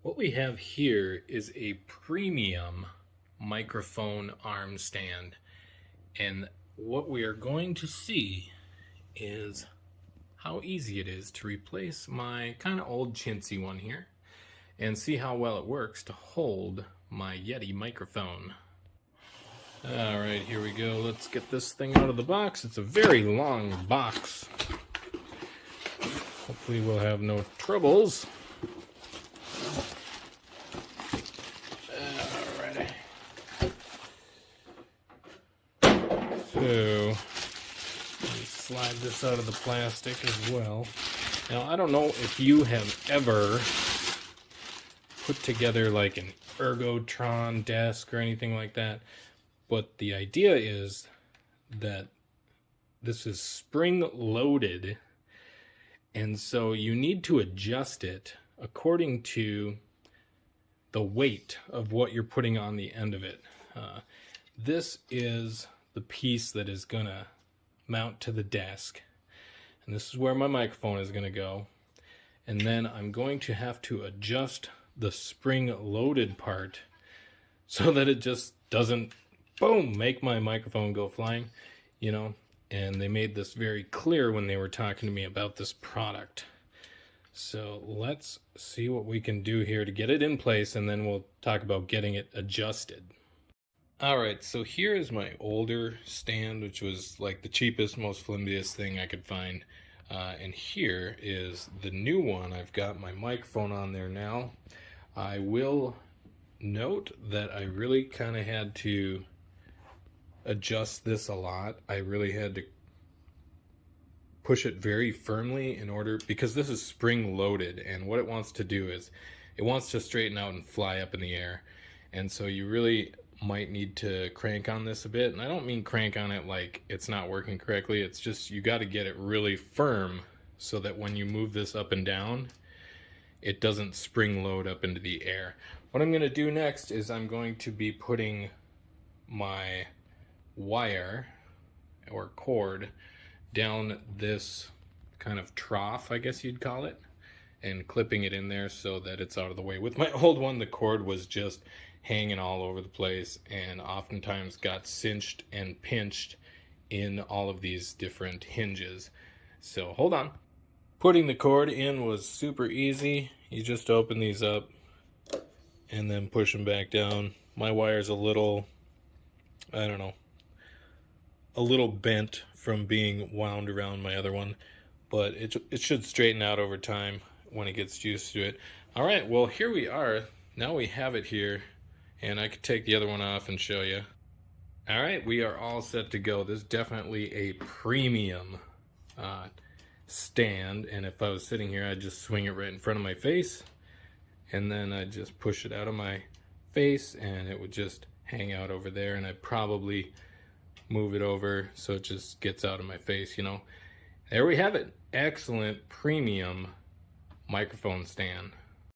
What we have here is a premium microphone arm stand, and what we are going to see is how easy it is to replace my kind of old chintzy one here and see how well it works to hold my Yeti microphone. Alright, here we go. Let's get this thing out of the box. It's a very long box. Hopefully we'll have no troubles. Alrighty. So, slide this out of the plastic as well. Now, I don't know if you have ever put together like an Ergotron desk or anything like that, but the idea is that this is spring loaded, and so you need to adjust it according to the weight of what you're putting on the end of it. This is the piece that is gonna mount to the desk, and this is where my microphone is gonna go, and then I'm going to have to adjust the spring loaded part so that it just doesn't boom make my microphone go flying, you know. And they made this very clear when they were talking to me about this product. So let's see what we can do here to get it in place, and then we'll talk about getting it adjusted. Alright, so here is my older stand, which was like the cheapest, most flimsiest thing I could find. And here is the new one. I've got my microphone on there now. I will note that I really kind of had to adjust this a lot. I really had to push it very firmly in order, because this is spring loaded, and what it wants to do is it wants to straighten out and fly up in the air. And so you really might need to crank on this a bit, and I don't mean crank on it like it's not working correctly. It's just you got to get it really firm so that when you move this up and down, it doesn't spring load up into the air. What I'm going to do next is I'm going to be putting my wire or cord down this kind of trough, I guess you'd call it, and clipping it in there so that it's out of the way. With my old one, the cord was just hanging all over the place and oftentimes got cinched and pinched in all of these different hinges. So hold on. Putting the cord in was super easy. You just open these up and then push them back down. My wire's a little, I don't know, a little bent from being wound around my other one, but it should straighten out over time when it gets used to it. All right, well, here we are. Now we have it here, and I could take the other one off and show you. All right, we are all set to go. This is definitely a premium stand, and if I was sitting here, I'd just swing it right in front of my face, and then I'd just push it out of my face, and it would just hang out over there, and I'd probably move it over so it just gets out of my face, you know. There we have it. Excellent premium microphone stand.